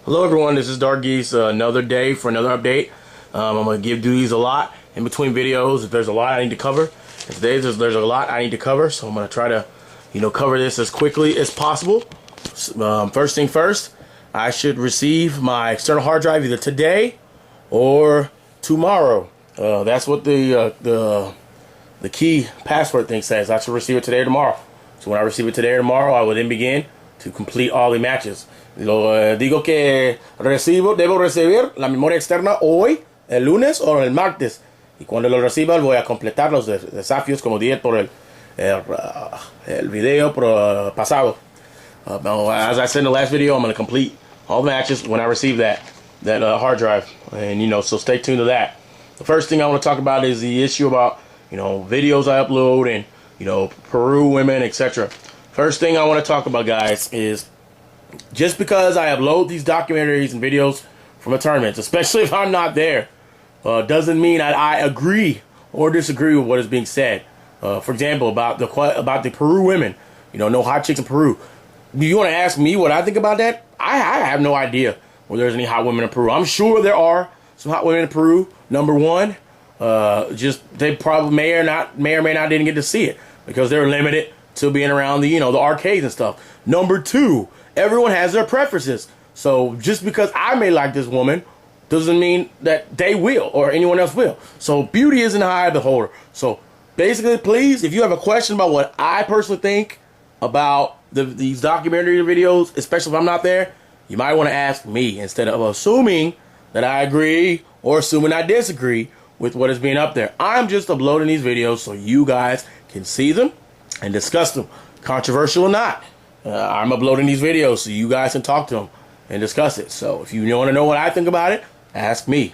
Hello everyone, this is Dark Geese. Another day for another update. I'm going to give these a lot in between videos. If there's a lot I need to cover, and today there's a lot I need to cover, so I'm going to try to, cover this as quickly as possible. First thing first, I should receive my external hard drive either today or tomorrow. That's what the key password thing says. I should receive it today or tomorrow. So when I receive it today or tomorrow, I will then begin to complete all the matches. Digo que debo recibir la memoria externa hoy, el lunes o el martes. Y cuando lo reciba voy a completar los desafíos como dije por el video pasado. As I said in the last video, I'm going to complete all the matches when I receive that hard drive. And, so stay tuned to that. The first thing I want to talk about is the issue about, videos I upload and, Peru Women, etc. First thing I want to talk about, guys, is just because I upload these documentaries and videos from the tournaments, especially if I'm not there, doesn't mean that I agree or disagree with what is being said. For example, about the Peru women, no hot chicks in Peru. Do you want to ask me what I think about that? I have no idea whether there's any hot women in Peru. I'm sure there are some hot women in Peru. Number one, just they probably may or may not didn't get to see it because they're limited to being around the the arcades and stuff. Number two, everyone has their preferences. So just because I may like this woman doesn't mean that they will or anyone else will. So beauty is in the eye of the beholder. So basically, please, if you have a question about what I personally think about these documentary videos, especially if I'm not there, you might want to ask me instead of assuming that I agree or assuming I disagree with what is being up there. I'm just uploading these videos so you guys can see them and discuss them, controversial or not. I'm uploading these videos so you guys can talk to them and discuss it. So if you want to know what I think about it, ask me.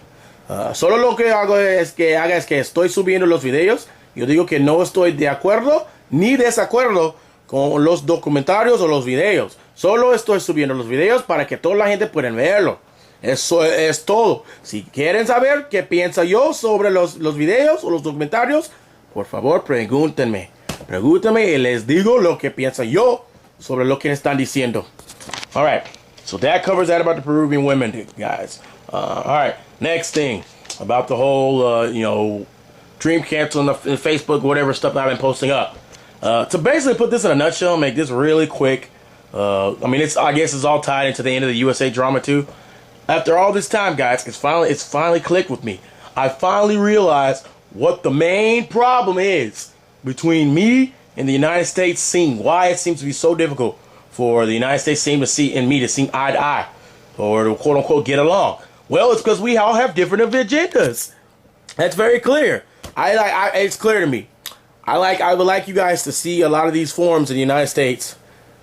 Solo lo que hago es que estoy subiendo los videos. Yo digo que no estoy de acuerdo ni desacuerdo con los documentarios o los videos. Solo estoy subiendo los videos para que toda la gente pueda verlo. Eso es todo. Si quieren saber qué pienso yo sobre los videos o los documentarios, por favor pregúntenme. Pregúntenme y les digo lo que pienso yo sobre lo que están diciendo. All right, so that covers that about the Peruvian women, guys. All right, next thing about the whole, dream cancel in Facebook, whatever stuff I've been posting up. To basically put this in a nutshell, make this really quick. I guess it's all tied into the end of the USA drama too. After all this time, guys, it's finally clicked with me. I finally realized what the main problem is between me and the United States scene. Why it seems to be so difficult for the United States scene to see and me to see eye to eye, or to quote unquote get along. Well, it's because we all have different agendas. That's very clear. It's clear to me. I would like you guys to see a lot of these forums in the United States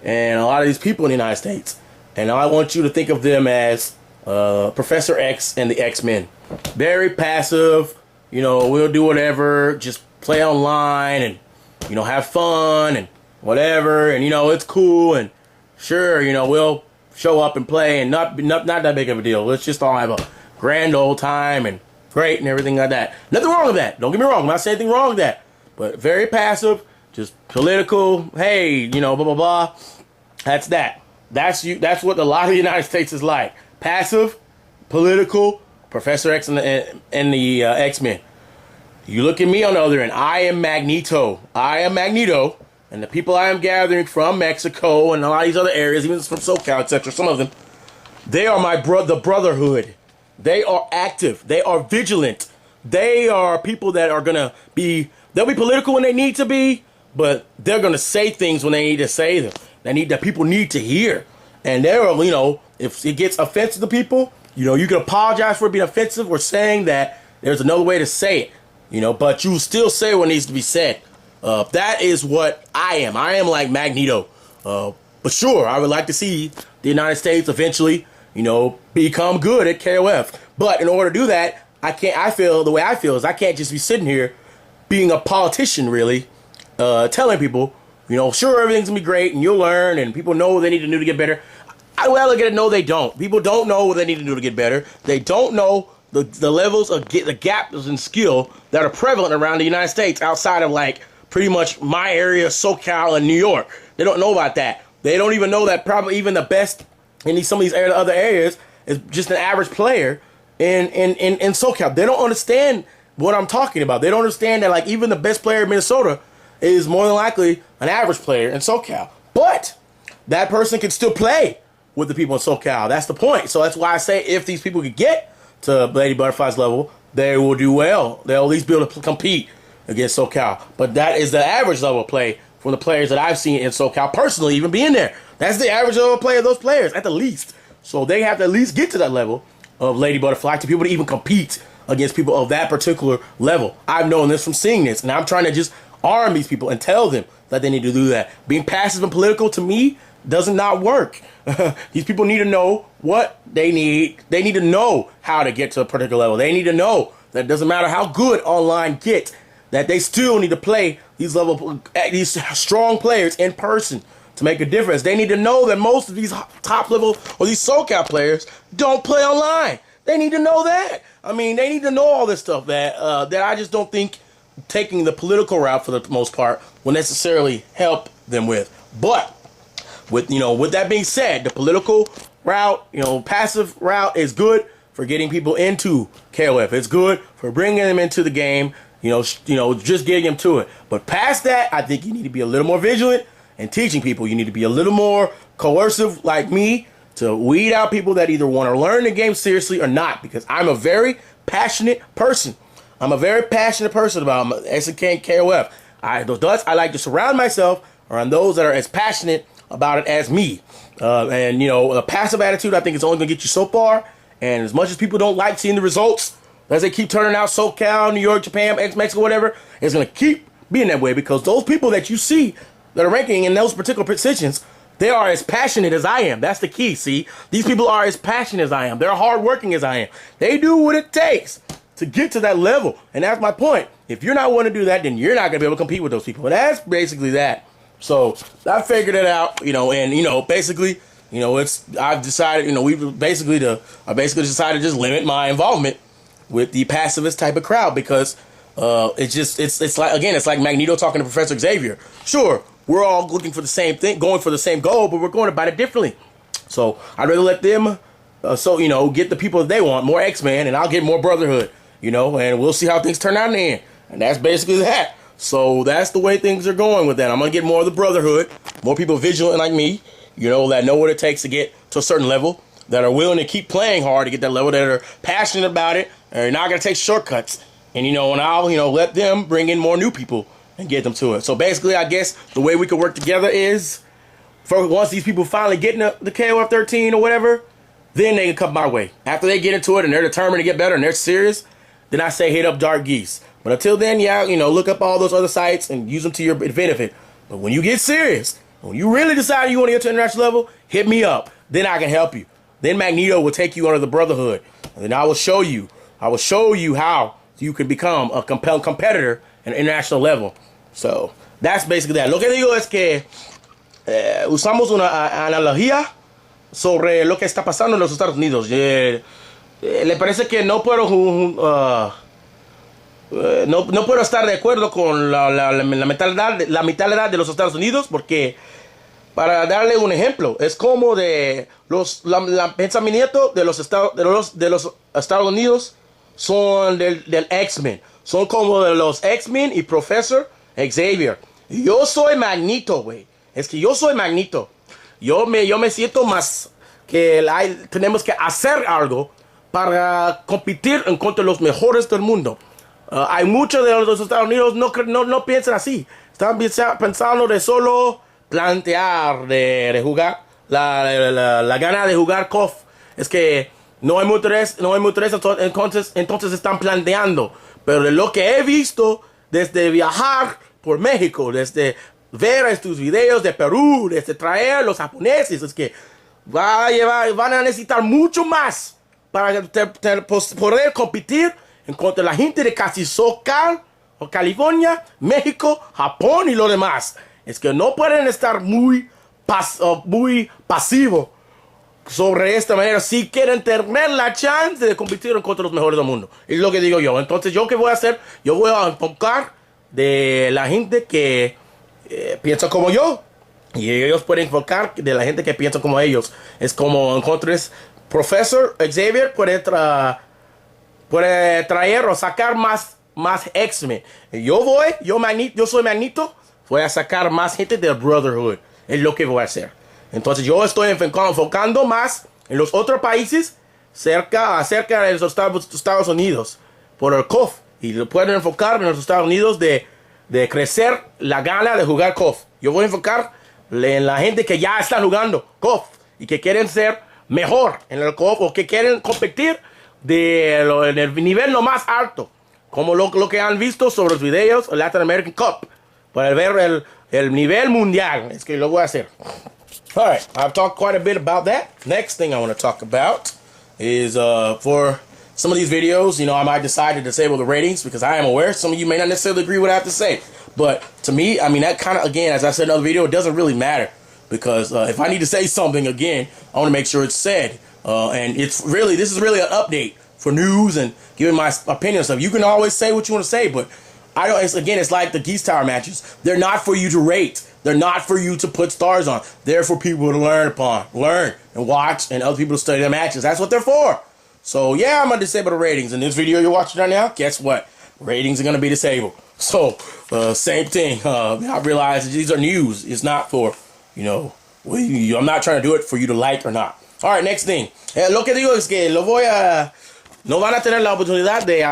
and a lot of these people in the United States, and I want you to think of them as Professor X and the X-Men. Very passive. We'll do whatever. Just play online and have fun and whatever, and it's cool, and sure, we'll show up and play, and not that big of a deal. Let's just all have a grand old time and great and everything like that. Nothing wrong with that. Don't get me wrong. I'm not saying anything wrong with that, but very passive, just political. Hey, blah blah blah. That's that. That's what a lot of the United States is like. Passive, political. Professor X and the X-Men. You look at me on the other end. I am Magneto. And the people I am gathering from Mexico and a lot of these other areas, even from SoCal, etc., some of them, they are the brotherhood. They are active. They are vigilant. They are people that are they'll be political when they need to be, but they're gonna say things when they need to say them. That people need to hear. And they're, if it gets offensive to people, you can apologize for it being offensive or saying that there's another way to say it. But you still say what needs to be said. That is what I am. I am like Magneto. But sure, I would like to see the United States eventually, become good at KOF. But in order to do that, the way I feel is I can't just be sitting here being a politician, really, telling people, sure, everything's gonna be great and you'll learn and people know what they need to do to get better. I look at it, no, they don't. People don't know what they need to do to get better. They don't know the levels of the gaps in skill that are prevalent around the United States outside of pretty much my area, SoCal and New York. They don't know about that. They don't even know that probably even the best in some of these other areas is just an average player in SoCal. They don't understand what I'm talking about. They don't understand that, like, even the best player in Minnesota is more than likely an average player in SoCal. But that person can still play with the people in SoCal. That's the point. So that's why I say if these people could get to Lady Butterfly's level, they will do well. They'll at least be able to compete against SoCal. But that is the average level of play from the players that I've seen in SoCal personally, even being there. That's the average level of play of those players at the least. So they have to at least get to that level of Lady Butterfly to be able to even compete against people of that particular level. I've known this from seeing this, and I'm trying to just arm these people and tell them that they need to do that. Being passive and political, to me, does not work. These people need to know what they need. They need to know how to get to a particular level. They need to know that it doesn't matter how good online get, that they still need to play these strong players in person to make a difference. They need to know that most of these top level or these SoCal players don't play online. They need to know that. I mean, they need to know all this stuff that I just don't think taking the political route for the most part will necessarily help them with. But with that being said, the political route, passive route is good for getting people into KOF. It's good for bringing them into the game, just getting them to it. But past that, I think you need to be a little more vigilant and teaching people. You need to be a little more coercive, like me, to weed out people that either want to learn the game seriously or not, because I'm a very passionate person. I'm a very passionate person about SNK and KOF. I like to surround myself around those that are as passionate about it as me. A passive attitude, I think, is only going to get you so far. And as much as people don't like seeing the results, as they keep turning out SoCal, New York, Japan, Mexico, whatever, it's going to keep being that way, because those people that you see that are ranking in those particular positions, they are as passionate as I am. That's the key, see? These people are as passionate as I am. They're hardworking as I am. They do what it takes to get to that level. And that's my point. If you're not willing to do that, then you're not going to be able to compete with those people. And that's basically that. So I figured it out, basically, I've decided, I basically decided to just limit my involvement with the pacifist type of crowd, because it's like Magneto talking to Professor Xavier. Sure, we're all looking for the same thing, going for the same goal, but we're going about it differently. So I'd rather let them, get the people that they want, more X-Men, and I'll get more Brotherhood, and we'll see how things turn out in the end. And that's basically that. So that's the way things are going with that. I'm going to get more of the Brotherhood, more people vigilant like me, that know what it takes to get to a certain level, that are willing to keep playing hard to get that level, that are passionate about it, and are not going to take shortcuts. And, and I'll, let them bring in more new people and get them to it. So basically, I guess the way we could work together is, once these people finally get in the KOF 13 or whatever, then they can come my way. After they get into it and they're determined to get better and they're serious, then I say hit up Dark Geese. But until then, look up all those other sites and use them to your benefit. But when you get serious, when you really decide you want to get to the international level, hit me up. Then I can help you. Then Magneto will take you under the Brotherhood. And then I will show you how you can become a competitor at an international level. So that's basically that. Lo que digo es que usamos una analogía sobre lo que está pasando en los Estados Unidos. Le parece que no puedo no puedo estar de acuerdo con la mentalidad de los Estados Unidos, porque, para darle un ejemplo, es como de pensamiento de los Estados Unidos son del X-Men. Son como de los X-Men y Professor Xavier. Yo soy Magneto, güey. Es que yo soy Magneto. Yo me siento más que tenemos que hacer algo para competir en contra de los mejores del mundo. Hay muchos de los Estados Unidos no piensan así. Están pensando de solo plantear, de jugar, la gana de jugar KOF. Es que no hay mucho interés, entonces están planteando. Pero de lo que he visto desde viajar por México, desde ver estos videos de Perú, desde traer a los japoneses, es que van a necesitar mucho más para poder competir en contra de la gente de casi SoCal, o California, México, Japón y lo demás. Es que no pueden estar muy pasivos sobre esta manera si quieren tener la chance de competir en contra de los mejores del mundo. Es lo que digo yo. Entonces, ¿yo qué voy a hacer? Yo voy a enfocar de la gente que piensa como yo. Y ellos pueden enfocar de la gente que piensa como ellos. Es como encontres Profesor Xavier puede traer o sacar más X-Men. Yo soy Magneto, voy a sacar más gente del Brotherhood. Es lo que voy a hacer. Entonces yo estoy enfocando más en los otros países cerca de los Estados Unidos por el COF. Y lo pueden enfocar en los Estados Unidos de crecer la gana de jugar COF. Yo voy a enfocar en la gente que ya está jugando COF y que quieren ser mejor en el COF o que quieren competir en el nivel lo más alto, como lo que han visto sobre los videos Latin American Cup, para ver el nivel mundial. Es que lo voy a hacer. Alright, I've talked quite a bit about that. Next thing I want to talk about is for some of these videos, I might decide to disable the ratings because I am aware some of you may not necessarily agree with what I have to say. But to me, that kind of, again, as I said in another video, it doesn't really matter because if I need to say something again, I want to make sure it's said. And this is really an update for news and giving my opinion on stuff. You can always say what you want to say, but it's like the Geese Tower matches. They're not for you to rate. They're not for you to put stars on. They're for people to learn and watch, and other people to study their matches. That's what they're for. So yeah, I'm gonna disable the ratings. In this video you're watching right now, guess what? Ratings are gonna be disabled. So same thing. I realize these are news. It's not for, I'm not trying to do it for you to like or not. All right, next thing. Lo que digo es que no van a tener la oportunidad de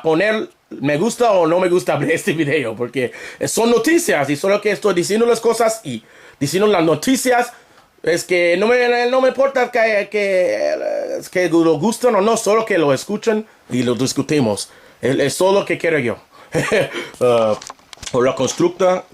poner me gusta o no me gusta ver este video porque son noticias y solo que estoy diciendo las cosas y diciendo las noticias. Es que no me importa que lo gusten o no, solo que lo escuchen y lo discutimos. Es solo lo que quiero yo. Por la constructiva,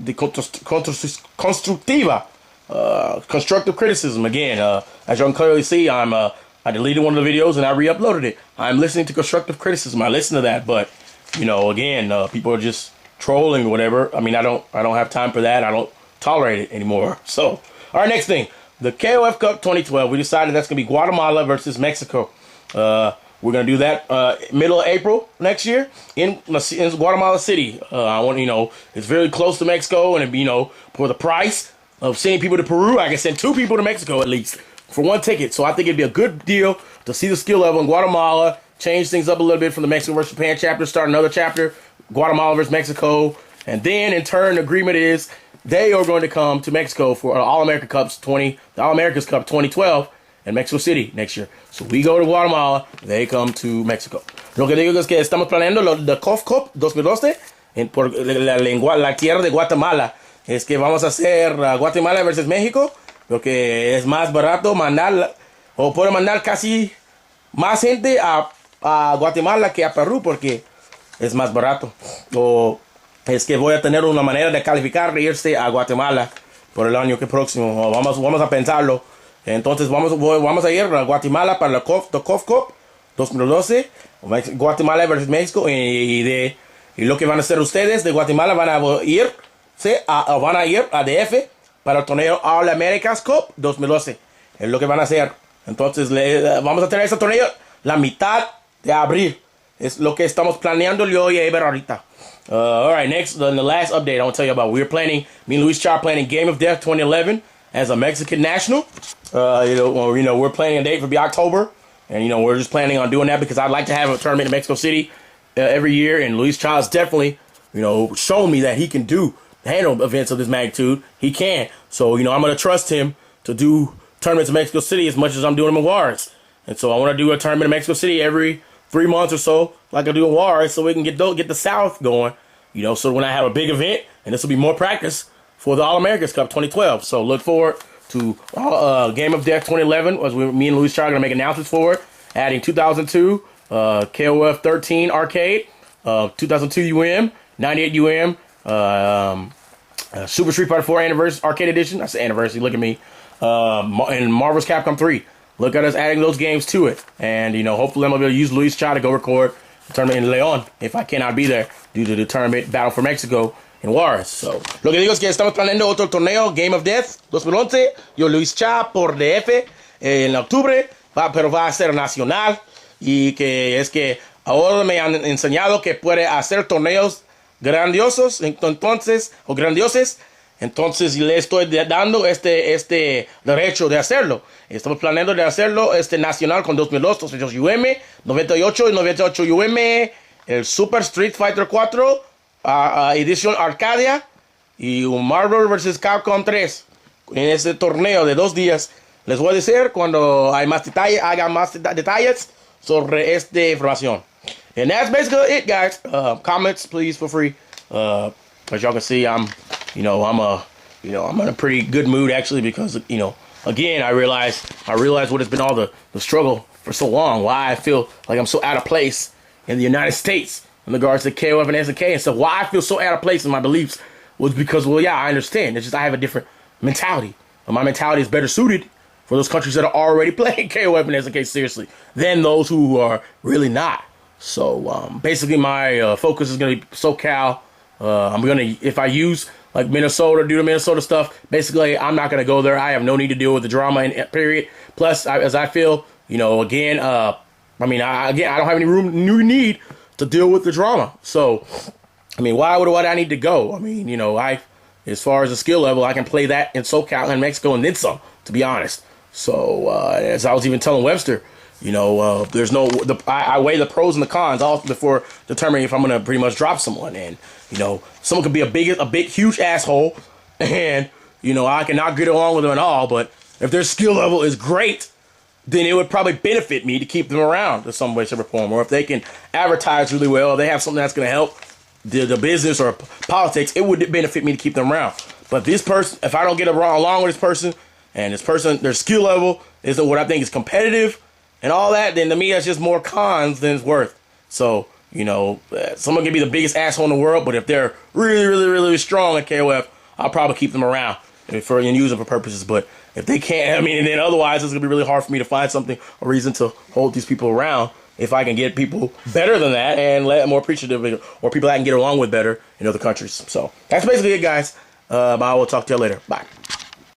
constructive criticism. Again, as you can clearly see, I deleted one of the videos and I re-uploaded it. I'm listening to constructive criticism. I listen to that, but again, people are just trolling or whatever. I don't have time for that. I don't tolerate it anymore. So, all right, next thing. The KOF Cup 2012, we decided that's going to be Guatemala versus Mexico. We're going to do that middle of April next year in Guatemala City. It's very close to Mexico, and for the price of sending people to Peru, I can send 2 people to Mexico at least for 1 ticket. So I think it'd be a good deal to see the skill level in Guatemala, change things up a little bit from the Mexico versus Japan chapter, start another chapter, Guatemala versus Mexico, and then in turn, the agreement is they are going to come to Mexico for the All-American Cup 2012 in Mexico City next year. So we go to Guatemala, they come to Mexico. Lo que digo es que estamos planeando the COF Cup 2012 por la tierra de Guatemala. Es que vamos a hacer Guatemala versus México, porque es más barato mandar, o puede mandar casi más gente a Guatemala que a Perú, porque es más barato. O es que voy a tener una manera de calificar e irse a Guatemala por el año que próximo. Vamos a pensarlo. Entonces vamos a ir a Guatemala para la COF Cup 2012. Guatemala versus México. Y lo que van a hacer ustedes de Guatemala van a ir a DF para el torneo All Americas Cup 2012. Es lo que van a hacer. Entonces vamos a tener ese torneo la mitad de abril. Es lo que estamos planeando yo y Eber ahorita. All right, next, the last update I want to tell you about. We're planning, me and Luis Cha planning Game of Death 2011 as a Mexican national. We're planning a date for October, and we're just planning on doing that because I'd like to have a tournament in Mexico City every year. And Luis Cha has definitely, shown me that he can handle events of this magnitude. He can. So, I'm going to trust him to do tournaments in Mexico City as much as I'm doing them in Juarez. And so I want to do a tournament in Mexico City every 3 months or so, like I do in Juarez, so we can get the South going. So when I have a big event, and this will be more practice for the All-Americans Cup 2012. So look forward to Game of Death 2011, as me and Luis Cha are going to make announcements for it, adding 2002, KOF 13 Arcade, 2002 UM, 98 UM, Super Street Fighter 4 Anniversary Arcade Edition. That's the anniversary, look at me. And Marvel's Capcom 3. Look at us adding those games to it. And, hopefully I'm going to be able to use Luis Cha to go record the tournament in León if I cannot be there due to the tournament Battle for Mexico in Juarez. So, lo que digo es que estamos planeando otro torneo, Game of Death 2011. Yo, Luis Cha, por DF en octubre, pero va a ser nacional. Y que es que ahora me han enseñado que puede hacer torneos grandiosos, entonces, o grandiosos. Entonces le estoy dando este derecho de hacerlo. Estamos planeando de hacerlo nacional con 2002, 200 UM, 98 y 98 UM, el Super Street Fighter 4, edición Arcadia y un Marvel vs. Capcom 3. En este torneo de 2 días les voy a decir cuando hay más detalles, haga más detalles sobre esta información. And that's basically it, guys. Comments, please, for free. As y'all can see, I'm in a pretty good mood actually because again I realize what has been all the struggle for so long. Why I feel like I'm so out of place in the United States in regards to KOF and SNK and stuff. Why I feel so out of place in my beliefs was because, well, yeah, I understand. It's just I have a different mentality. My mentality is better suited for those countries that are already playing KOF and SNK seriously than those who are really not. So basically my focus is going to be SoCal. I'm going to, if I use like Minnesota, do the Minnesota stuff, basically I'm not going to go there. I have no need to deal with the drama in period. Plus, as I feel, again, I don't have any need to deal with the drama. So, why would I need to go? As far as the skill level, I can play that in SoCal and Mexico and then some, to be honest. So, as I was even telling Webster, there's I weigh the pros and the cons all before determining if I'm going to pretty much drop someone. And, someone could be a big, huge asshole and, I cannot get along with them at all. But if their skill level is great, then it would probably benefit me to keep them around in some way, shape, or form. Or if they can advertise really well, they have something that's going to help the business or politics, it would benefit me to keep them around. But this person, if I don't get along with this person, and this person, their skill level isn't what I think is competitive and all that, then to me that's just more cons than it's worth. So, someone can be the biggest asshole in the world, but if they're really, really, really strong at KOF, I'll probably keep them around and use them for purposes. But if they can't, and then otherwise it's going to be really hard for me to find a reason to hold these people around if I can get people better than that and more appreciative or people I can get along with better in other countries. So that's basically it, guys. I will talk to you later. Bye.